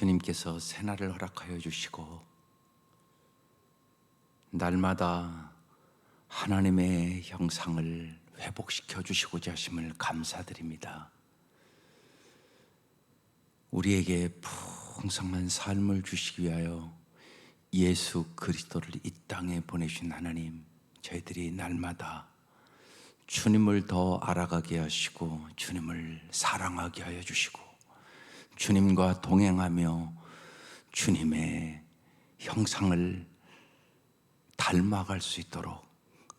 주님께서 새날을 허락하여 주시고 날마다 하나님의 형상을 회복시켜 주시고자 하심을 감사드립니다. 우리에게 풍성한 삶을 주시기 위하여 예수 그리스도를 이 땅에 보내신 하나님, 저희들이 날마다 주님을 더 알아가게 하시고 주님을 사랑하게 하여 주시고 주님과 동행하며 주님의 형상을 닮아갈 수 있도록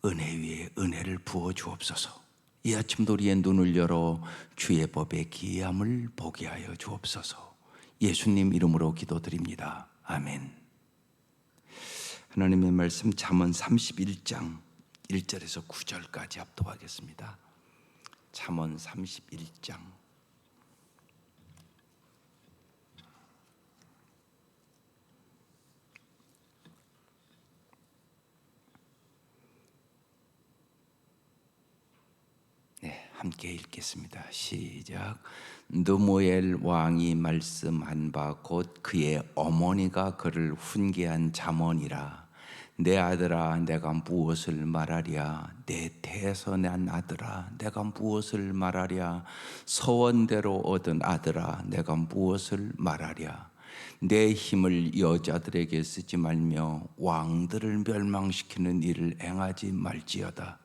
은혜 위에 은혜를 부어 주옵소서. 이 아침도 우리의 눈을 열어 주의 법의 기이함을 보게 하여 주옵소서. 예수님 이름으로 기도드립니다. 아멘. 하나님의 말씀 잠언 31장 1절에서 9절까지 합독하겠습니다. 잠언 31장 함께 읽겠습니다. 시작. 느무엘 왕이 말씀한 바 곧 그의 어머니가 그를 훈계한 잠언이라. 내 아들아 내가 무엇을 말하랴. 내 태에서 난 아들아 내가 무엇을 말하랴. 서원대로 얻은 아들아 내가 무엇을 말하랴. 내 힘을 여자들에게 쓰지 말며 왕들을 멸망시키는 일을 행하지 말지어다.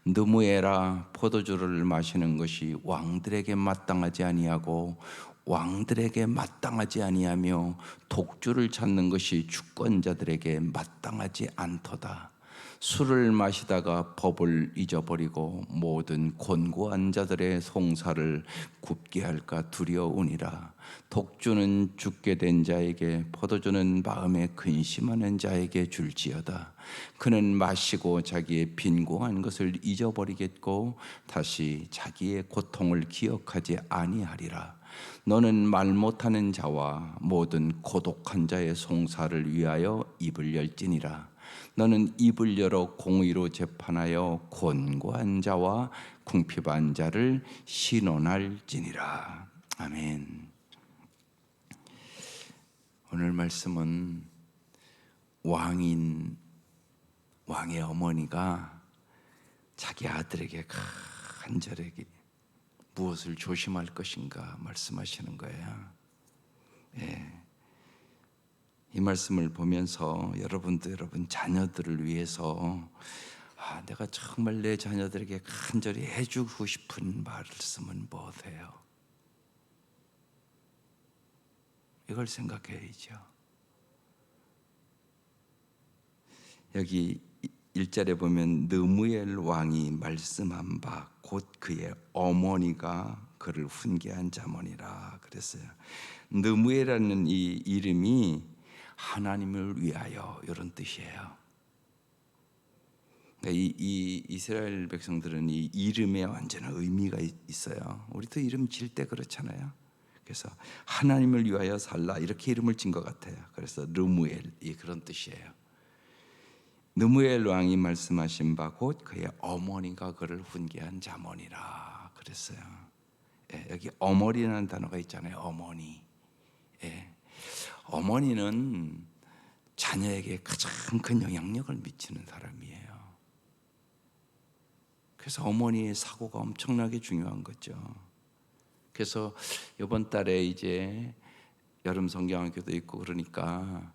느무엘아 포도주를 마시는 것이 왕들에게 마땅하지 아니하고 왕들에게 마땅하지 아니하며 독주를 찾는 것이 주권자들에게 마땅하지 않도다. 술을 마시다가 법을 잊어버리고 모든 곤고한 자들의 송사를 굽게 할까 두려우니라. 독주는 죽게 된 자에게, 포도주는 마음에 근심하는 자에게 줄지어다. 그는 마시고 자기의 빈궁한 것을 잊어버리겠고 다시 자기의 고통을 기억하지 아니하리라. 너는 말 못하는 자와 모든 고독한 자의 송사를 위하여 입을 열지니라. 너는 입을 열어 공의로 재판하여 곤고한 자와 궁핍한 자를 신원할지니라. 아멘. 오늘 말씀은 왕의 어머니가 자기 아들에게 간절하게 무엇을 조심할 것인가 말씀하시는 거예요. 이 말씀을 보면서 여러분 자녀들을 위해서 내가 정말 내 자녀들에게 간절히 해주고 싶은 말씀은 무엇이에요? 이걸 생각해야죠. 여기 1절에 보면 느무엘 왕이 말씀한 바 곧 그의 어머니가 그를 훈계한 잠언이라 그랬어요. 느무엘이라는 이 이름이 하나님을 위하여 이런 뜻이에요. 이 이스라엘 백성들은 이 이름에 완전한 의미가 있어요. 우리도 이름 질 때 그렇잖아요. 그래서 하나님을 위하여 살라 이렇게 이름을 진 것 같아요. 그래서 느무엘이 그런 뜻이에요. 느무엘 왕이 말씀하신 바 곧 그의 어머니가 그를 훈계한 잠언이라 그랬어요. 여기 어머니라는 단어가 있잖아요. 어머니. 어머니는 자녀에게 가장 큰 영향력을 미치는 사람이에요. 그래서 어머니의 사고가 엄청나게 중요한 거죠. 그래서 이번 달에 이제 여름 성경학교도 있고 그러니까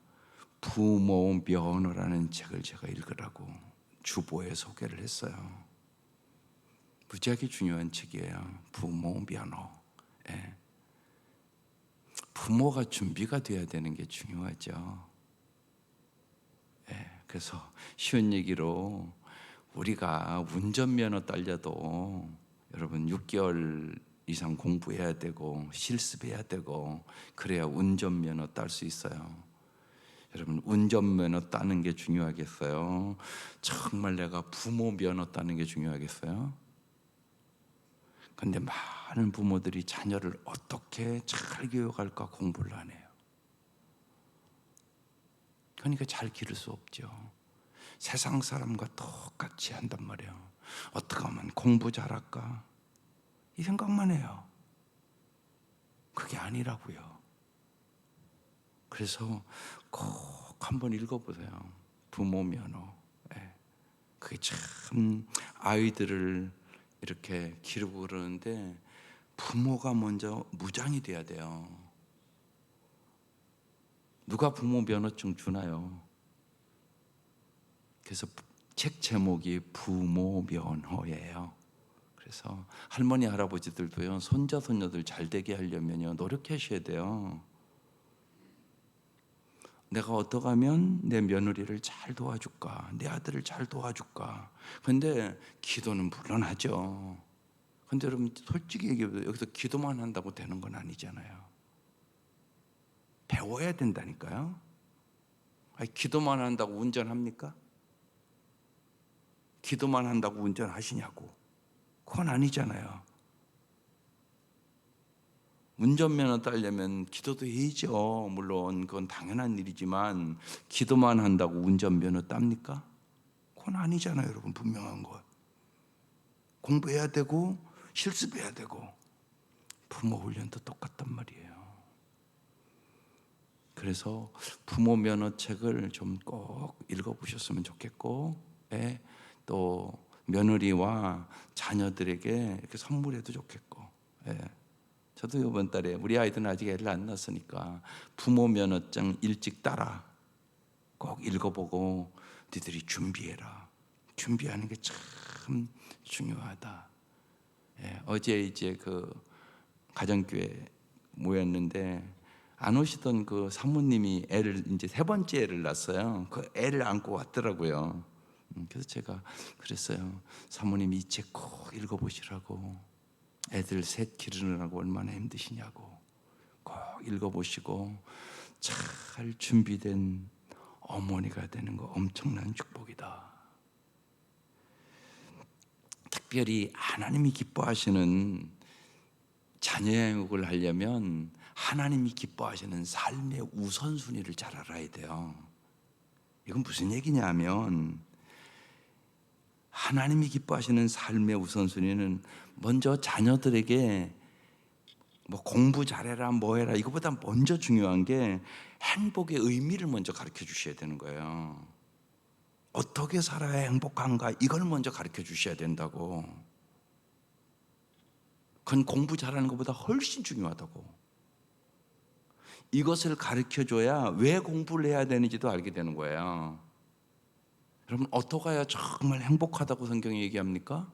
부모 면허라는 책을 제가 읽으라고 주보에 소개를 했어요. 무지하게 중요한 책이에요. 부모 면허. 부모가 준비가 돼야 되는 게 중요하죠. 그래서 쉬운 얘기로 우리가 운전면허 딸려도 여러분 6개월 이상 공부해야 되고 실습해야 되고 그래야 운전면허 딸 수 있어요. 여러분 운전면허 따는 게 중요하겠어요? 정말 내가 부모 면허 따는 게 중요하겠어요? 근데 많은 부모들이 자녀를 어떻게 잘 교육할까 공부를 안 해요. 그러니까 잘 기를 수 없죠. 세상 사람과 똑같이 한단 말이에요. 어떻게 하면 공부 잘할까? 이 생각만 해요. 그게 아니라고요. 그래서 꼭 한번 읽어보세요. 부모 면허. 예. 그게 참 아이들을 이렇게 기르고 그러는데 부모가 먼저 무장이 돼야 돼요. 누가 부모 면허증 주나요? 그래서 책 제목이 부모 면허예요. 그래서 할머니 할아버지들도요, 손자 손녀들 잘 되게 하려면요 노력하셔야 돼요. 내가 어떻게 하면 내 며느리를 잘 도와줄까, 내 아들을 잘 도와줄까. 근데 기도는 물론 하죠. 근데 여러분 솔직히 얘기해도 여기서 기도만 한다고 되는 건 아니잖아요. 배워야 된다니까요. 아니, 기도만 한다고 운전합니까? 기도만 한다고 운전하시냐고. 그건 아니잖아요. 운전면허 따려면 기도도 해야죠. 물론 그건 당연한 일이지만 기도만 한다고 운전면허 땁니까? 그건 아니잖아요. 여러분 분명한 것. 공부해야 되고 실습해야 되고 부모 훈련도 똑같단 말이에요. 그래서 부모 면허책을 좀 꼭 읽어보셨으면 좋겠고, 예, 또 며느리와 자녀들에게 이렇게 선물해도 좋겠고, 예. 저도 이번 달에 우리 아이들은 아직 애를 안 낳았으니까 부모 면허증 일찍 따라 꼭 읽어보고 니들이 준비해라. 준비하는 게 참 중요하다. 예, 어제 이제 그 가정교회 모였는데 안 오시던 그 사모님이 애를 이제 세 번째 애를 낳았어요. 그 애를 안고 왔더라고요. 그래서 제가 그랬어요. 사모님 이 책 꼭 읽어보시라고. 애들 셋 기르느라고 얼마나 힘드시냐고. 꼭 읽어보시고 잘 준비된 어머니가 되는 거 엄청난 축복이다. 특별히 하나님이 기뻐하시는 자녀 양육을 하려면 하나님이 기뻐하시는 삶의 우선순위를 잘 알아야 돼요. 이건 무슨 얘기냐 하면 하나님이 기뻐하시는 삶의 우선순위는 먼저 자녀들에게 뭐 공부 잘해라 뭐 해라 이거보다 먼저 중요한 게 행복의 의미를 먼저 가르쳐 주셔야 되는 거예요. 어떻게 살아야 행복한가 이걸 먼저 가르쳐 주셔야 된다고. 그건 공부 잘하는 것보다 훨씬 중요하다고. 이것을 가르쳐 줘야 왜 공부를 해야 되는지도 알게 되는 거예요. 여러분 어떻게 해야 정말 행복하다고 성경이 얘기합니까?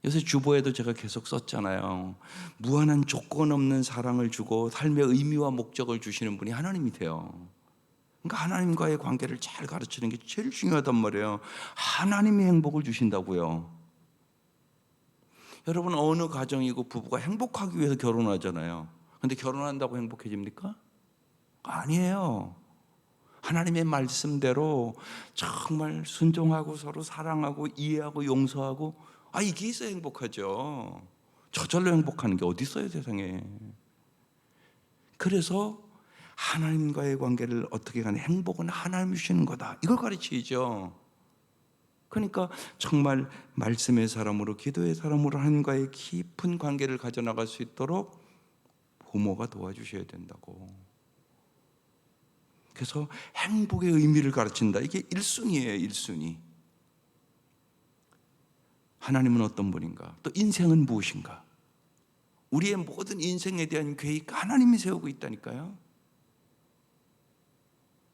요새 주보에도 제가 계속 썼잖아요. 무한한 조건 없는 사랑을 주고 삶의 의미와 목적을 주시는 분이 하나님이세요. 그러니까 하나님과의 관계를 잘 가르치는 게 제일 중요하단 말이에요. 하나님이 행복을 주신다고요. 여러분 어느 가정이고 부부가 행복하기 위해서 결혼하잖아요. 근데 결혼한다고 행복해집니까? 아니에요. 하나님의 말씀대로 정말 순종하고 서로 사랑하고 이해하고 용서하고 이게 있어야 행복하죠. 저절로 행복하는 게 어디 있어요 세상에. 그래서 하나님과의 관계를 어떻게 가는 행복은 하나님이 주시는 거다. 이걸 가르치죠. 그러니까 정말 말씀의 사람으로 기도의 사람으로 하나님과의 깊은 관계를 가져나갈 수 있도록 부모가 도와주셔야 된다고. 그래서 행복의 의미를 가르친다. 이게 1순위예요 1순위. 하나님은 어떤 분인가? 또 인생은 무엇인가? 우리의 모든 인생에 대한 계획 하나님이 세우고 있다니까요.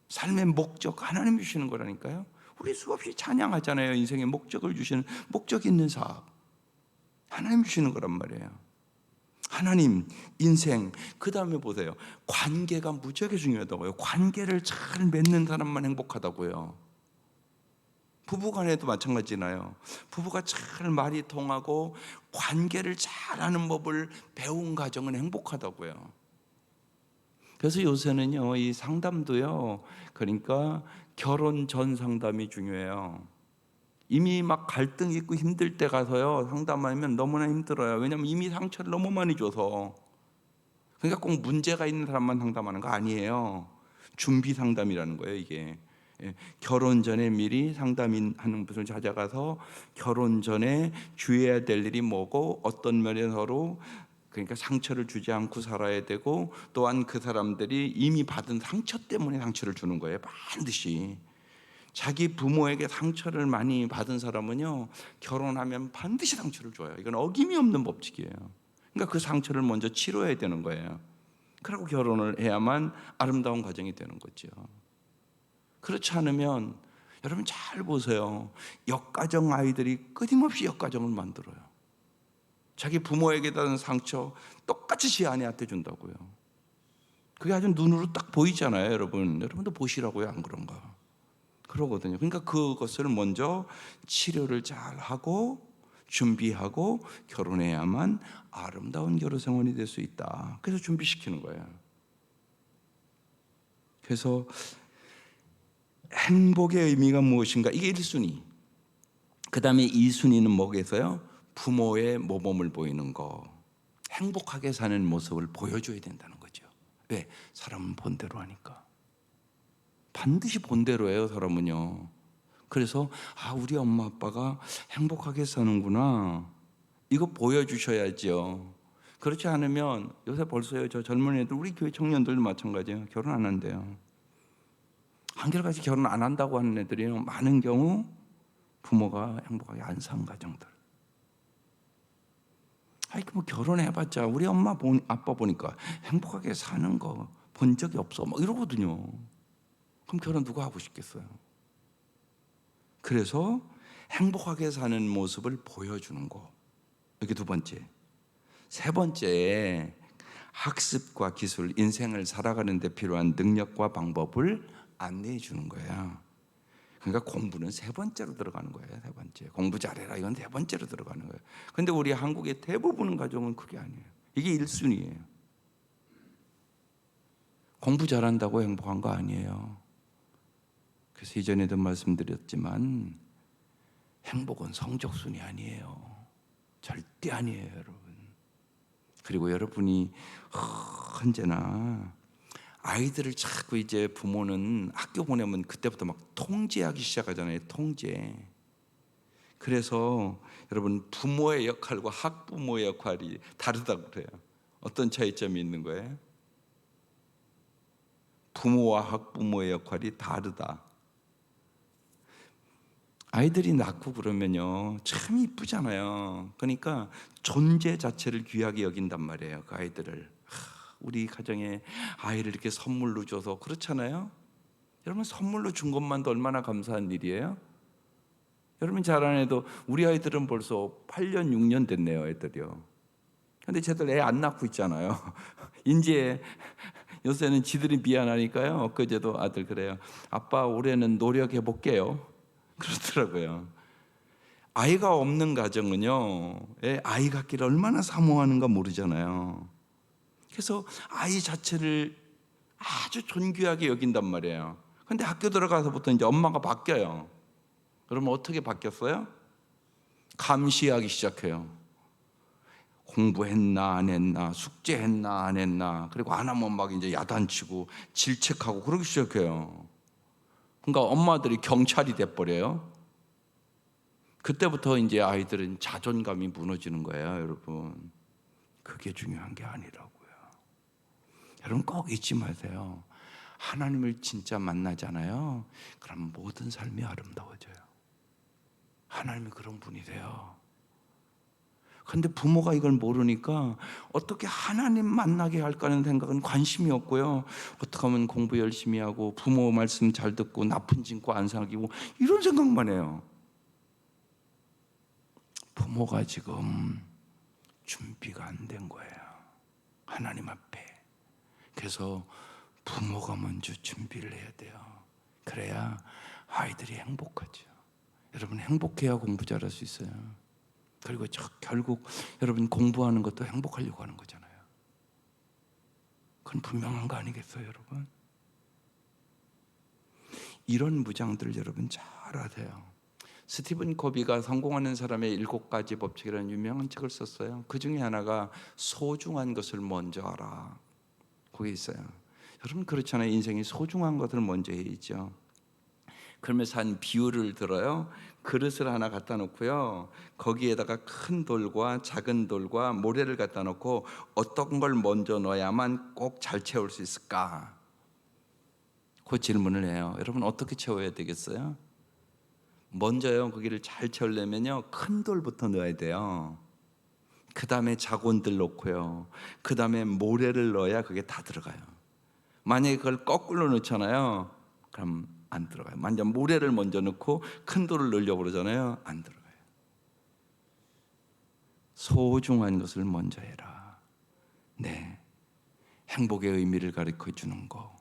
삶의 목적 하나님이 주시는 거라니까요. 우리 수없이 찬양하잖아요. 인생의 목적을 주시는 목적 있는 사업 하나님이 주시는 거란 말이에요. 하나님, 인생, 그 다음에 보세요. 관계가 무지하게 중요하다고요. 관계를 잘 맺는 사람만 행복하다고요. 부부간에도 마찬가지나요. 부부가 잘 말이 통하고 관계를 잘하는 법을 배운 가정은 행복하다고요. 그래서 요새는요, 이 상담도요, 그러니까 결혼 전 상담이 중요해요. 이미 막 갈등 있고 힘들 때 가서요, 상담하면 너무나 힘들어요. 왜냐하면 이미 상처를 너무 많이 줘서. 그러니까 꼭 문제가 있는 사람만 상담하는 거 아니에요. 준비 상담이라는 거예요, 이게. 예, 결혼 전에 미리 상담하는 분을 찾아가서 결혼 전에 주의해야 될 일이 뭐고 어떤 면에 서로 그러니까 상처를 주지 않고 살아야 되고, 또한 그 사람들이 이미 받은 상처 때문에 상처를 주는 거예요. 반드시. 자기 부모에게 상처를 많이 받은 사람은요, 결혼하면 반드시 상처를 줘요. 이건 어김이 없는 법칙이에요. 그러니까 그 상처를 먼저 치료해야 되는 거예요. 그리고 결혼을 해야만 아름다운 가정이 되는 거죠. 그렇지 않으면 여러분 잘 보세요. 역가정 아이들이 끊임없이 역가정을 만들어요. 자기 부모에게 받은 상처 똑같이 지 아내한테 준다고요. 그게 아주 눈으로 딱 보이잖아요, 여러분. 여러분도 보시라고요, 안 그런가? 그러거든요. 그러니까 그것을 먼저 치료를 잘 하고 준비하고 결혼해야만 아름다운 결혼 생활이 될 수 있다. 그래서 준비시키는 거예요. 그래서 행복의 의미가 무엇인가? 이게 1순위. 그 다음에 2순위는 뭐겠어요? 부모의 모범을 보이는 거. 행복하게 사는 모습을 보여줘야 된다는 거죠. 왜? 사람은 본대로 하니까. 반드시 본대로 해요, 사람은요. 그래서 우리 엄마 아빠가 행복하게 사는구나, 이거 보여주셔야죠. 그렇지 않으면 요새 벌써요, 저 젊은 애들, 우리 교회 청년들도 마찬가지예요. 결혼 안 한대요. 한결같이 결혼 안 한다고 하는 애들이 많은 경우 부모가 행복하게 안 산 가정들. 뭐 결혼해봤자 우리 엄마 아빠 보니까 행복하게 사는 거 본 적이 없어, 막 이러거든요. 그럼 결혼 누가 하고 싶겠어요? 그래서 행복하게 사는 모습을 보여주는 거, 이게 두 번째. 세 번째, 학습과 기술, 인생을 살아가는 데 필요한 능력과 방법을 안내해 주는 거예요. 그러니까 공부는 세 번째로 들어가는 거예요. 세 번째. 공부 잘해라, 이건 세 번째로 들어가는 거예요. 근데 우리 한국의 대부분 가정은 그게 아니에요. 이게 1순위예요. 공부 잘한다고 행복한 거 아니에요. 그래서 이전에도 말씀드렸지만 행복은 성적순이 아니에요. 절대 아니에요, 여러분. 그리고 여러분이 언제나 아이들을 자꾸 이제 부모는 학교 보내면 그때부터 막 통제하기 시작하잖아요. 통제. 그래서 여러분, 부모의 역할과 학부모의 역할이 다르다고 그래요. 어떤 차이점이 있는 거예요? 부모와 학부모의 역할이 다르다. 아이들이 낳고 그러면요, 참 이쁘잖아요. 그러니까 존재 자체를 귀하게 여긴단 말이에요, 그 아이들을. 우리 가정에 아이를 이렇게 선물로 줘서, 그렇잖아요. 여러분, 선물로 준 것만도 얼마나 감사한 일이에요. 여러분 잘 안 해도 우리 아이들은 벌써 8년 6년 됐네요, 애들이요. 근데 쟤들 애 안 낳고 있잖아요. 이제 요새는 지들이 미안하니까요. 엊그제도 아들 그래요. 아빠 올해는 노력해 볼게요. 그렇더라고요. 아이가 없는 가정은요, 아이 갖기를 얼마나 사모하는가 모르잖아요. 그래서 아이 자체를 아주 존귀하게 여긴단 말이에요. 근데 학교 들어가서부터 이제 엄마가 바뀌어요. 그러면 어떻게 바뀌었어요? 감시하기 시작해요. 공부했나 안 했나, 숙제했나 안 했나, 그리고 안 하면 막 이제 야단치고 질책하고 그러기 시작해요. 그러니까 엄마들이 경찰이 돼버려요. 그때부터 이제 아이들은 자존감이 무너지는 거예요, 여러분. 그게 중요한 게 아니라고요. 여러분 꼭 잊지 마세요. 하나님을 진짜 만나잖아요. 그럼 모든 삶이 아름다워져요. 하나님이 그런 분이래요. 근데 부모가 이걸 모르니까 어떻게 하나님 만나게 할까는 생각은 관심이 없고요. 어떻게 하면 공부 열심히 하고 부모 말씀 잘 듣고 나쁜 짓고 안 사귀고 이런 생각만 해요. 부모가 지금 준비가 안 된 거예요, 하나님 앞에. 그래서 부모가 먼저 준비를 해야 돼요. 그래야 아이들이 행복하죠. 여러분, 행복해야 공부 잘할 수 있어요. 그리고 결국 여러분 공부하는 것도 행복하려고 하는 거잖아요. 그건 분명한 거 아니겠어요, 여러분? 이런 무장들 여러분 잘 아세요. 스티븐 코비가 성공하는 사람의 7가지 법칙이라는 유명한 책을 썼어요. 그 중에 하나가 소중한 것을 먼저 알아, 그게 있어요. 여러분 그렇잖아요. 인생이 소중한 것을 먼저 해야죠. 그러면서 한 비유를 들어요. 그릇을 하나 갖다 놓고요, 거기에다가 큰 돌과 작은 돌과 모래를 갖다 놓고 어떤 걸 먼저 넣어야만 꼭 잘 채울 수 있을까? 그 질문을 해요. 여러분 어떻게 채워야 되겠어요? 먼저요, 거기를 잘 채우려면요, 큰 돌부터 넣어야 돼요. 그 다음에 자곤들 넣고요, 그 다음에 모래를 넣어야 그게 다 들어가요. 만약에 그걸 거꾸로 넣잖아요, 그럼 안 들어가요. 먼저 모래를 먼저 넣고 큰 돌을 넣으려고 그러잖아요, 안 들어가요. 소중한 것을 먼저 해라. 네, 행복의 의미를 가르쳐 주는 거.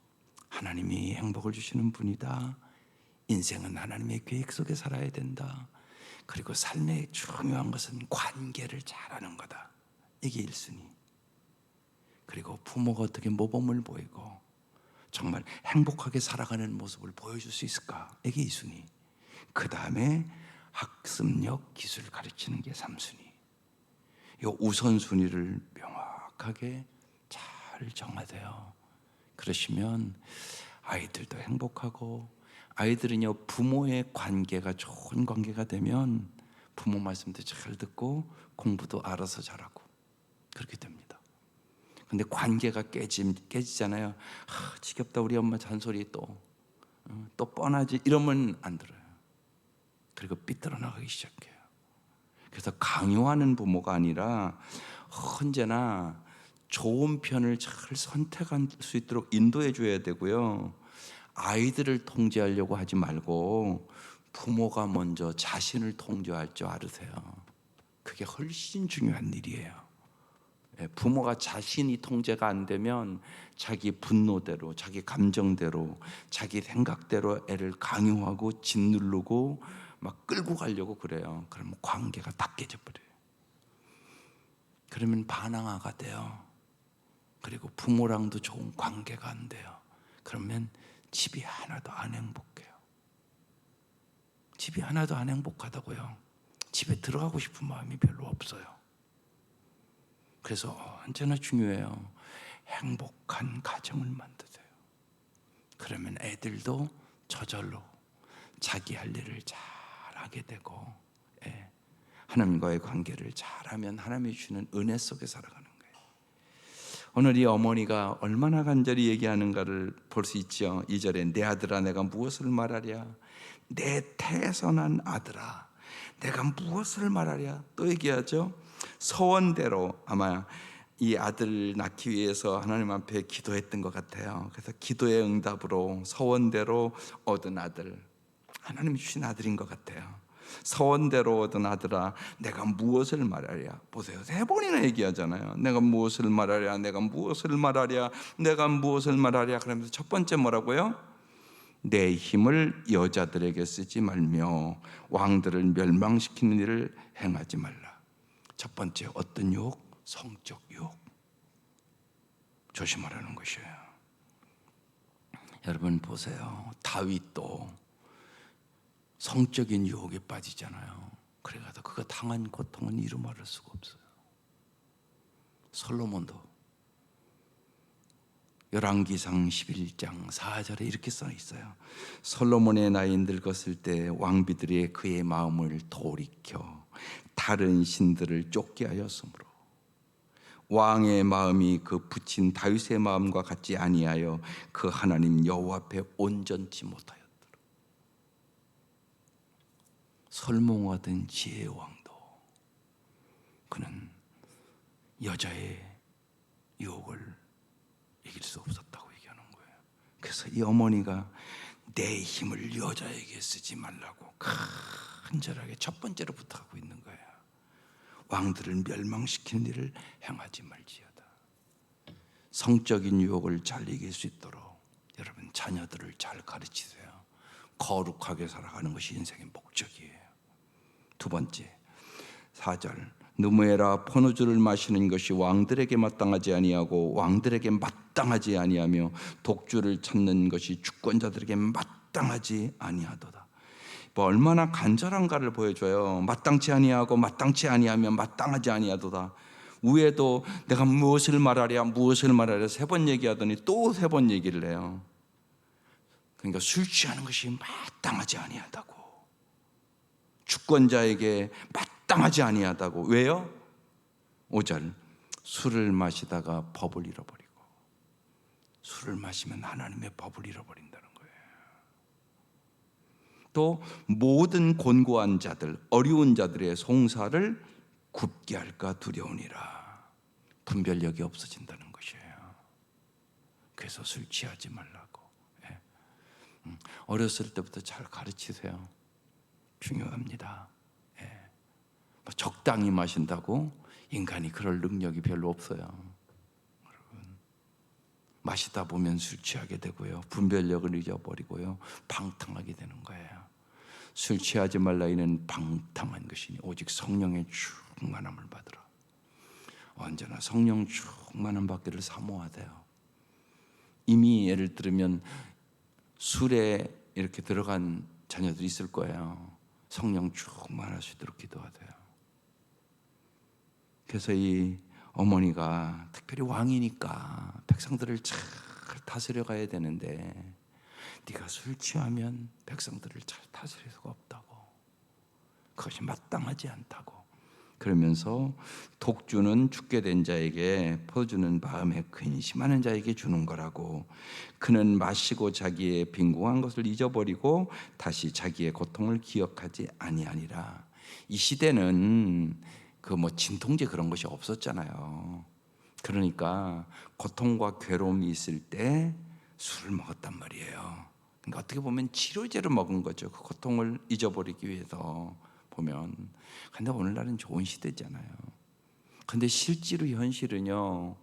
하나님이 행복을 주시는 분이다. 인생은 하나님의 계획 속에 살아야 된다. 그리고 삶의 중요한 것은 관계를 잘하는 거다. 이게 1순위. 그리고 부모가 어떻게 모범을 보이고 정말 행복하게 살아가는 모습을 보여줄 수 있을까? 이게 2순위. 그 다음에 학습력, 기술 가르치는 게 3순위. 이 우선순위를 명확하게 잘 정하세요. 그러시면 아이들도 행복하고, 아이들은요, 부모의 관계가 좋은 관계가 되면 부모 말씀도 잘 듣고 공부도 알아서 잘하고 그렇게 됩니다. 근데 관계가 깨지잖아요. 지겹다, 우리 엄마 잔소리 또 뻔하지, 이러면 안 들어요. 그리고 삐뚤어 나가기 시작해요. 그래서 강요하는 부모가 아니라 언제나 좋은 편을 잘 선택할 수 있도록 인도해 줘야 되고요, 아이들을 통제하려고 하지 말고 부모가 먼저 자신을 통제할 줄 알으세요. 그게 훨씬 중요한 일이에요. 부모가 자신이 통제가 안 되면 자기 분노대로, 자기 감정대로, 자기 생각대로 애를 강요하고 짓누르고 막 끌고 가려고 그래요. 그러면 관계가 다 깨져버려요. 그러면 반항아가 돼요. 그리고 부모랑도 좋은 관계가 안 돼요. 그러면 집이 하나도 안 행복해요. 집이 하나도 안 행복하다고요. 집에 들어가고 싶은 마음이 별로 없어요. 그래서 언제나 중요해요. 행복한 가정을 만드세요. 그러면 애들도 저절로 자기 할 일을 잘하게 되고, 하나님과의 관계를 잘하면 하나님이 주시는 은혜 속에 살아가는 거예요. 오늘 이 어머니가 얼마나 간절히 얘기하는가를 볼 수 있죠. 2절에 내 아들아 내가 무엇을 말하랴, 내 태선한 아들아 내가 무엇을 말하랴. 또 얘기하죠. 서원대로, 아마 이 아들 낳기 위해서 하나님 앞에 기도했던 것 같아요. 그래서 기도의 응답으로 서원대로 얻은 아들, 하나님이 주신 아들인 것 같아요. 서원대로 얻은 아들아 내가 무엇을 말하랴. 보세요, 3번이나 얘기하잖아요. 내가 무엇을 말하랴, 내가 무엇을 말하랴, 내가 무엇을 말하랴. 그러면서 첫 번째 뭐라고요? 내 힘을 여자들에게 쓰지 말며 왕들을 멸망시키는 일을 행하지 말라. 첫 번째 어떤 유혹? 성적 유혹. 조심하라는 것이에요. 여러분 보세요, 다윗도 성적인 유혹에 빠지잖아요. 그래가지고 그가 당한 고통은 이루 말할 수가 없어요. 솔로몬도 열왕기상 11장 4절에 이렇게 써 있어요. 솔로몬의 나이 늙었을 때 왕비들이 그의 마음을 돌이켜 다른 신들을 쫓게 하였으므로 왕의 마음이 그 붙인 다윗의 마음과 같지 아니하여 그 하나님 여호와 앞에 온전치 못하였더라. 솔로몬과 같은 지혜의 왕도 그는 여자의 유혹을 이길 수 없었다고 얘기하는 거예요. 그래서 이 어머니가 내 힘을 여자에게 쓰지 말라고 간절하게 첫 번째로 부탁하고 있는 거예요. 왕들을 멸망시키는 일을 행하지 말지어다. 성적인 유혹을 잘 이길 수 있도록 여러분 자녀들을 잘 가르치세요. 거룩하게 살아가는 것이 인생의 목적이에요. 두 번째 4절 느무에라 포도주를 마시는 것이 왕들에게 마땅하지 아니하고 왕들에게 마땅하지 아니하며 독주를 찾는 것이 주권자들에게 마땅하지 아니하도다. 얼마나 간절한가를 보여줘요. 마땅치 아니하고 마땅치 아니하면 마땅하지 아니하도다. 위에도 내가 무엇을 말하랴 무엇을 말하랴 3번 얘기하더니 또 3번 얘기를 해요. 그러니까 술 취하는 것이 마땅하지 아니하다고. 주권자에게 마땅하지 아니하다고. 왜요? 5절, 술을 마시다가 법을 잃어버리고. 술을 마시면 하나님의 법을 잃어버린다는 거예요. 또 모든 곤고한 자들, 어려운 자들의 송사를 굽게 할까 두려우니라. 분별력이 없어진다는 것이에요. 그래서 술 취하지 말라고. 어렸을 때부터 잘 가르치세요. 중요합니다. 적당히 마신다고 인간이 그럴 능력이 별로 없어요. 여러분, 마시다 보면 술 취하게 되고요, 분별력을 잊어버리고요, 방탕하게 되는 거예요. 술 취하지 말라. 이는 방탕한 것이니 오직 성령의 충만함을 받으라. 언제나 성령 충만함 받기를 사모하세요. 이미 예를 들면 술에 이렇게 들어간 자녀들이 있을 거예요. 성령 충만할 수 있도록 기도하세요. 그래서 이 어머니가 특별히 왕이니까 백성들을 잘 다스려 가야 되는데, 네가 술 취하면 백성들을 잘 다스릴 수가 없다고. 그것이 마땅하지 않다고. 그러면서 독주는 죽게 된 자에게, 퍼주는 마음에 근심하는 자에게 주는 거라고. 그는 마시고 자기의 빈궁한 것을 잊어버리고 다시 자기의 고통을 기억하지 아니하니라. 이 시대는 그 진통제 그런 것이 없었잖아요. 그러니까 고통과 괴로움이 있을 때 술을 먹었단 말이에요. 그러니까 어떻게 보면 치료제를 먹은 거죠. 그 고통을 잊어버리기 위해서 보면. 근데 오늘날은 좋은 시대잖아요. 근데 실제로 현실은요,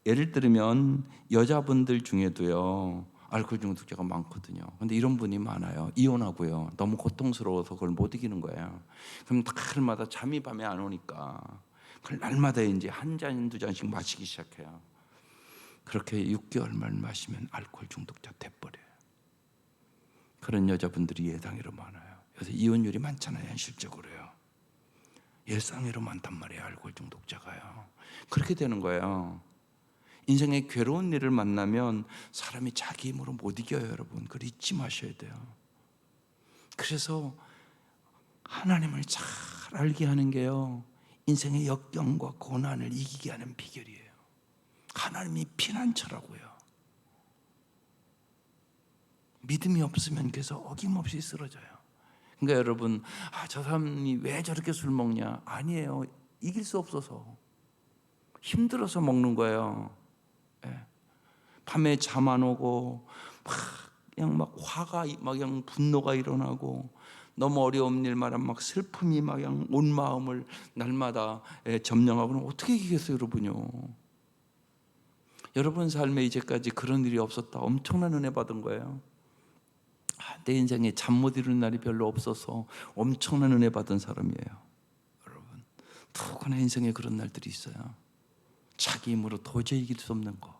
예를 들면 여자분들 중에도요 알코올 중독자가 많거든요. 근데 이런 분이 많아요. 이혼하고요, 너무 고통스러워서 그걸 못 이기는 거예요. 그럼 날마다 잠이 밤에 안 오니까 그걸 날마다 이제 한 잔, 두 잔씩 마시기 시작해요. 그렇게 6개월만 마시면 알코올 중독자 돼버려요. 그런 여자분들이 예상외로 많아요. 요새 이혼율이 많잖아요. 현실적으로요. 예상외로 많단 말이에요. 알코올 중독자가요. 그렇게 되는 거예요. 인생에 괴로운 일을 만나면 사람이 자기 힘으로 못 이겨요. 여러분, 그걸 잊지 마셔야 돼요. 그래서 하나님을 잘 알게 하는 게요, 인생의 역경과 고난을 이기게 하는 비결이에요. 하나님이 피난처라고요. 믿음이 없으면 그래서 어김없이 쓰러져요. 그러니까 여러분, 저 사람이 왜 저렇게 술 먹냐? 아니에요. 이길 수 없어서, 힘들어서 먹는 거예요. 밤에 잠 안 오고 막 화가 그냥 분노가 일어나고, 너무 어려운 일마다 막 슬픔이 막 그냥 온 마음을 날마다 점령하고는 어떻게 이기겠어요, 여러분요? 여러분 삶에 이제까지 그런 일이 없었다. 엄청난 은혜 받은 거예요. 내 인생에 잠 못 이루는 날이 별로 없어서 엄청난 은혜 받은 사람이에요. 여러분, 누구나 인생에 그런 날들이 있어요. 자기 힘으로 도저히 이길 수 없는 거,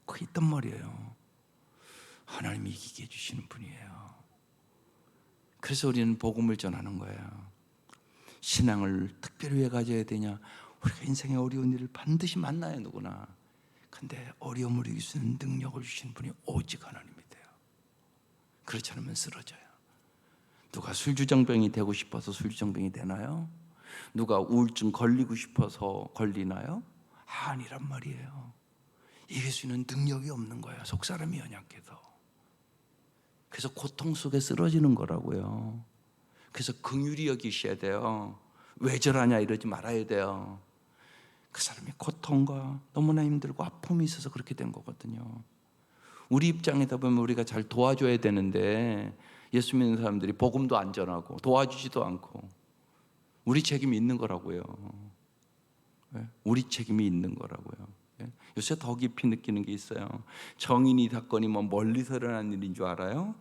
그게 있단 말이에요. 하나님이 이기게 해주시는 분이에요. 그래서 우리는 복음을 전하는 거예요. 신앙을 특별히 왜 가져야 되냐? 우리가 인생의 어려운 일을 반드시 만나요, 누구나. 근데 어려움을 이길 수 있는 능력을 주시는 분이 오직 하나님이 돼요. 그렇지 않으면 쓰러져요. 누가 술주정병이 되고 싶어서 술주정병이 되나요? 누가 우울증 걸리고 싶어서 걸리나요? 아니란 말이에요. 이길 수 있는 능력이 없는 거예요. 속사람이 연약해서. 그래서 고통 속에 쓰러지는 거라고요. 그래서 긍휼히 여기셔야 돼요. 왜 저러냐 이러지 말아야 돼요. 그 사람이 고통과 너무나 힘들고 아픔이 있어서 그렇게 된 거거든요. 우리 입장에다 보면 우리가 잘 도와줘야 되는데, 예수 믿는 사람들이 복음도 안 전하고 도와주지도 않고, 우리 책임이 있는 거라고요. 우리 책임이 있는 거라고요. 요새 더 깊이 느끼는 게 있어요. 정인이 사건이 멀리서 일어난 일인 줄 알아요?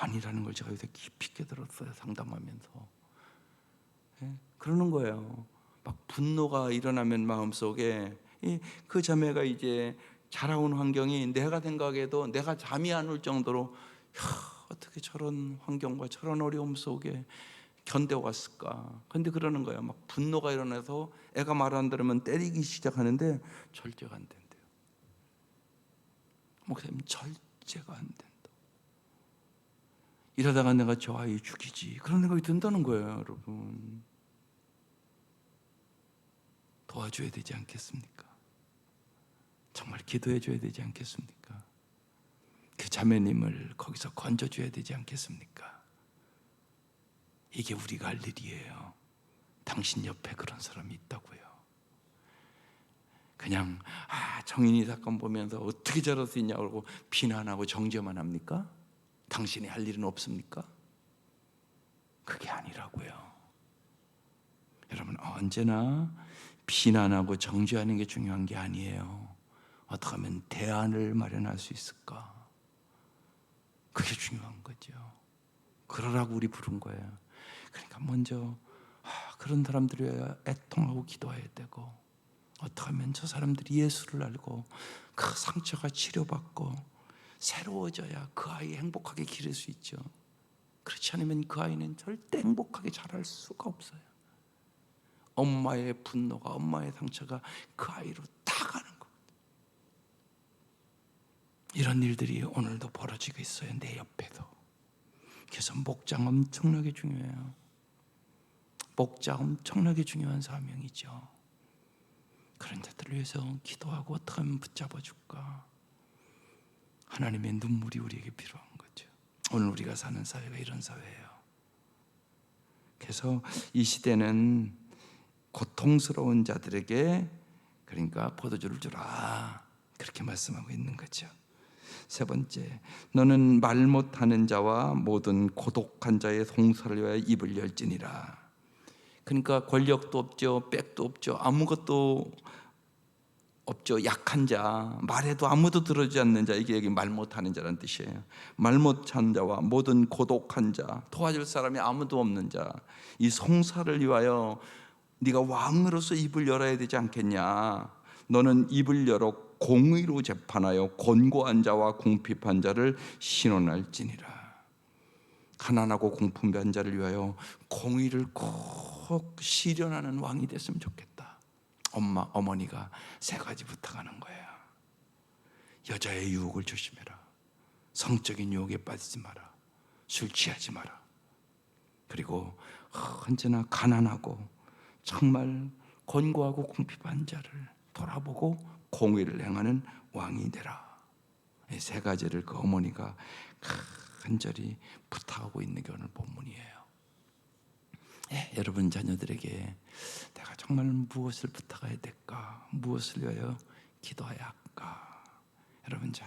아니라는 걸 제가 요새 깊이 깨달았어요. 상담하면서. 그러는 거예요. 막 분노가 일어나면 마음속에, 그 자매가 이제 자라온 환경이 내가 생각해도 내가 잠이 안 올 정도로, 어떻게 저런 환경과 저런 어려움 속에 견뎌왔을까. 근데 그러는 거예요. 막 분노가 일어나서 애가 말 안 들으면 때리기 시작하는데 절제가 안 된대요. 목사님, 절제가 안 된다. 이러다가 내가 저 아이 죽이지, 그런 생각이 든다는 거예요. 여러분, 도와줘야 되지 않겠습니까? 정말 기도해 줘야 되지 않겠습니까? 그 자매님을 거기서 건져줘야 되지 않겠습니까? 이게 우리가 할 일이에요. 당신 옆에 그런 사람이 있다고요. 그냥 정인이 사건 보면서 어떻게 저럴 수 있냐고 그러고 비난하고 정죄만 합니까? 당신이 할 일은 없습니까? 그게 아니라고요. 여러분, 언제나 비난하고 정죄하는 게 중요한 게 아니에요. 어떻게 하면 대안을 마련할 수 있을까? 그게 중요한 거죠. 그러라고 우리 부른 거예요. 그러니까 먼저 그런 사람들이 애통하고 기도해야 되고, 어떻게 하면 저 사람들이 예수를 알고 그 상처가 치료받고 새로워져야 그 아이 행복하게 기를 수 있죠. 그렇지 않으면 그 아이는 절대 행복하게 자랄 수가 없어요. 엄마의 분노가, 엄마의 상처가 그 아이로 다 가는 거예요. 이런 일들이 오늘도 벌어지고 있어요, 내 옆에도. 그래서 목장 엄청나게 중요해요. 목자 엄청나게 중요한 사명이죠. 그런 자들을 위해서 기도하고 어떻게 하면 붙잡아 줄까? 하나님의 눈물이 우리에게 필요한 거죠. 오늘 우리가 사는 사회가 이런 사회예요. 그래서 이 시대는 고통스러운 자들에게, 그러니까 포도주를 주라, 그렇게 말씀하고 있는 거죠. 세 번째, 너는 말 못하는 자와 모든 고독한 자의 송사를 위하여 입을 열지니라. 그러니까 권력도 없죠, 백도 없죠, 아무것도 없죠. 약한 자, 말해도 아무도 들어주지 않는 자, 이게 여기 말 못하는 자라는 뜻이에요. 말 못한 자와 모든 고독한 자, 도와줄 사람이 아무도 없는 자, 이 송사를 위하여 네가 왕으로서 입을 열어야 되지 않겠냐. 너는 입을 열어 공의로 재판하여 곤고한 자와 궁핍한 자를 신원할지니라. 가난하고 궁핍한 자를 위하여 공의를 꼭 실현하는 왕이 됐으면 좋겠다. 어머니가 세 가지 부탁하는 거예요. 여자의 유혹을 조심해라. 성적인 유혹에 빠지지 마라. 술 취하지 마라. 그리고 언제나 가난하고 정말 곤고하고 궁핍한 자를 돌아보고 공의를 행하는 왕이 되라. 이 세 가지를 그 어머니가 간절히 부탁하고 있는 게 오늘 본문이에요. 여러분 자녀들에게 내가 정말 무엇을 부탁해야 될까? 무엇을 위하여 기도해야 할까? 여러분 잘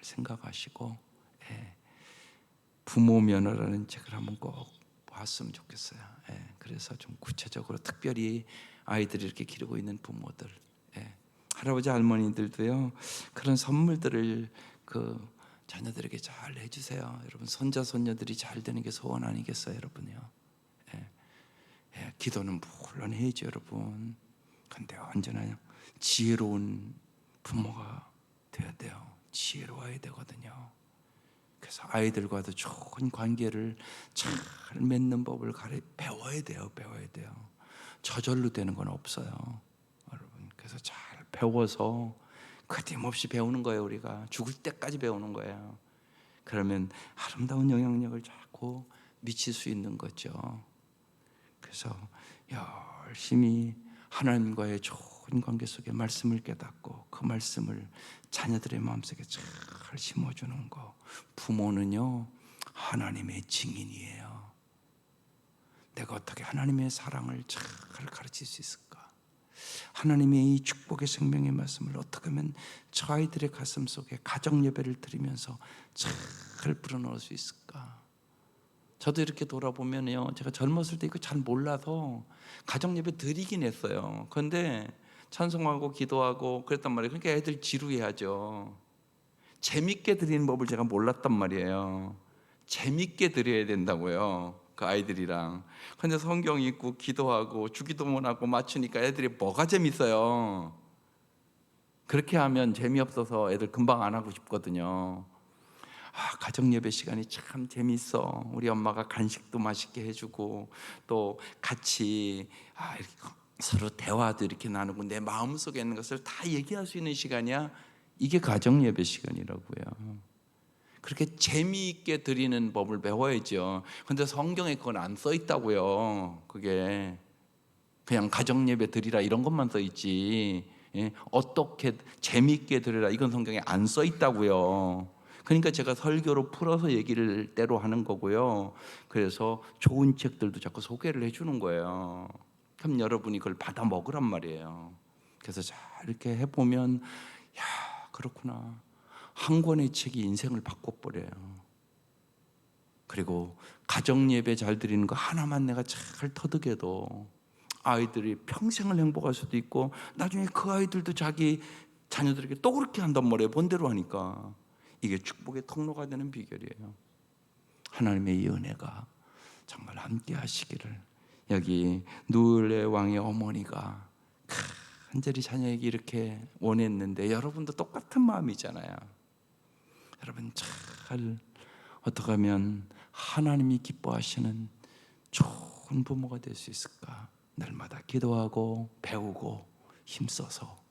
생각하시고 부모 면허라는 책을 한번 꼭 봤으면 좋겠어요. 그래서 좀 구체적으로 특별히 아이들이 이렇게 기르고 있는 부모들, 할아버지 할머니들도요, 그런 선물들을 그 자녀들에게 잘 해주세요. 여러분 손자 손녀들이 잘 되는 게 소원 아니겠어요, 여러분요? 기도는 물론 해야죠, 여러분. 근데 언제나 지혜로운 부모가 돼야 돼요. 지혜로워야 되거든요. 그래서 아이들과도 좋은 관계를 잘 맺는 법을 배워야 돼요. 저절로 되는 건 없어요, 여러분. 그래서 잘 배워서 끊임없이 배우는 거예요. 우리가 죽을 때까지 배우는 거예요. 그러면 아름다운 영향력을 자꾸 미칠 수 있는 거죠. 그래서 열심히 하나님과의 좋은 관계 속에 말씀을 깨닫고 그 말씀을 자녀들의 마음속에 잘 심어주는 거. 부모는요, 하나님의 증인이에요. 내가 어떻게 하나님의 사랑을 잘 가르칠 수 있을까? 하나님의 이 축복의 생명의 말씀을 어떻게 하면 저 아이들의 가슴 속에 가정 예배를 드리면서 잘 불어넣을 수 있을까? 저도 이렇게 돌아보면요, 제가 젊었을 때 이거 잘 몰라서 가정 예배 드리긴 했어요. 그런데 찬송하고 기도하고 그랬단 말이에요. 그러니까 애들 지루해하죠. 재밌게 드리는 법을 제가 몰랐단 말이에요. 재밌게 드려야 된다고요, 그 아이들이랑. 근데 성경 읽고 기도하고 주기도문 하고 맞추니까 애들이 뭐가 재밌어요. 그렇게 하면 재미없어서 애들 금방 안 하고 싶거든요. 가정 예배 시간이 참 재밌어. 우리 엄마가 간식도 맛있게 해주고 또 같이 이렇게 서로 대화도 이렇게 나누고 내 마음속에 있는 것을 다 얘기할 수 있는 시간이야. 이게 가정 예배 시간이라고요. 그렇게 재미있게 드리는 법을 배워야죠. 근데 성경에 그건 안 써 있다고요. 그게 그냥 가정 예배 드리라 이런 것만 써 있지, 예? 어떻게 재미있게 드리라 이건 성경에 안 써 있다고요. 그러니까 제가 설교로 풀어서 얘기를 때로 하는 거고요. 그래서 좋은 책들도 자꾸 소개를 해주는 거예요. 그럼 여러분이 그걸 받아 먹으란 말이에요. 그래서 자 이렇게 해보면 야 그렇구나, 한 권의 책이 인생을 바꿔버려요. 그리고 가정 예배 잘 드리는 거 하나만 내가 잘 터득해도 아이들이 평생을 행복할 수도 있고 나중에 그 아이들도 자기 자녀들에게 또 그렇게 한단 말이에요. 본대로 하니까. 이게 축복의 통로가 되는 비결이에요. 하나님의 이 은혜가 정말 함께 하시기를. 여기 누엘의 왕의 어머니가 간절히 자녀에게 이렇게 원했는데 여러분도 똑같은 마음이잖아요. 여러분 잘 어떻게 하면 하나님이 기뻐하시는 좋은 부모가 될 수 있을까? 날마다 기도하고 배우고 힘써서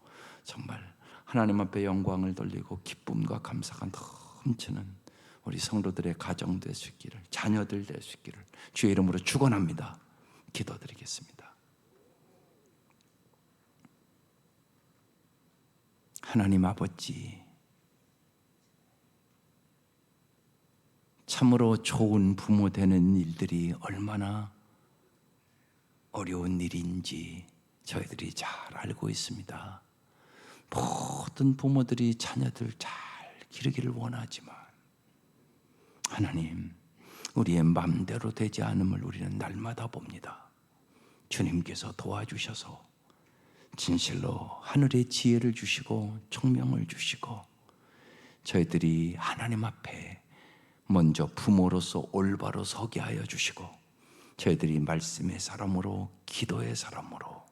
정말 하나님 앞에 영광을 돌리고 기쁨과 감사가 넘치는 우리 성도들의 가정 될 수 있기를, 자녀들 될 수 있기를 주의 이름으로 축원합니다. 기도드리겠습니다. 하나님 아버지, 참으로 좋은 부모 되는 일들이 얼마나 어려운 일인지 저희들이 잘 알고 있습니다. 모든 부모들이 자녀들 잘 기르기를 원하지만 하나님, 우리의 마음대로 되지 않음을 우리는 날마다 봅니다. 주님께서 도와주셔서 진실로 하늘의 지혜를 주시고 총명을 주시고 저희들이 하나님 앞에 먼저 부모로서 올바로 서게 하여 주시고 저희들이 말씀의 사람으로, 기도의 사람으로,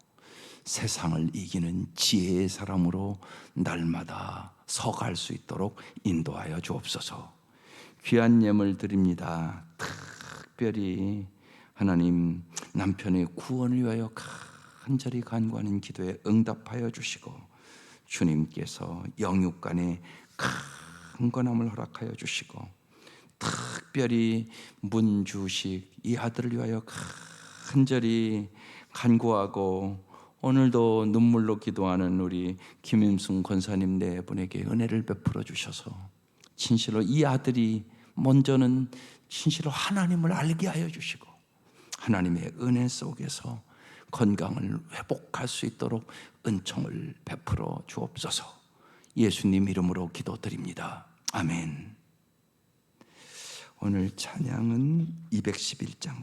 세상을 이기는 지혜의 사람으로 날마다 서갈 수 있도록 인도하여 주옵소서. 귀한 예물 드립니다. 특별히 하나님 남편의 구원을 위하여 간절히 간구하는 기도에 응답하여 주시고 주님께서 영육간에 큰 권함을 허락하여 주시고 특별히 문주식 이 아들을 위하여 간절히 간구하고 오늘도 눈물로 기도하는 우리 김임순 권사님 네 분에게 은혜를 베풀어 주셔서 진실로 이 아들이 먼저는 진실로 하나님을 알게 하여 주시고 하나님의 은혜 속에서 건강을 회복할 수 있도록 은총을 베풀어 주옵소서. 예수님 이름으로 기도드립니다. 아멘. 오늘 찬양은 211장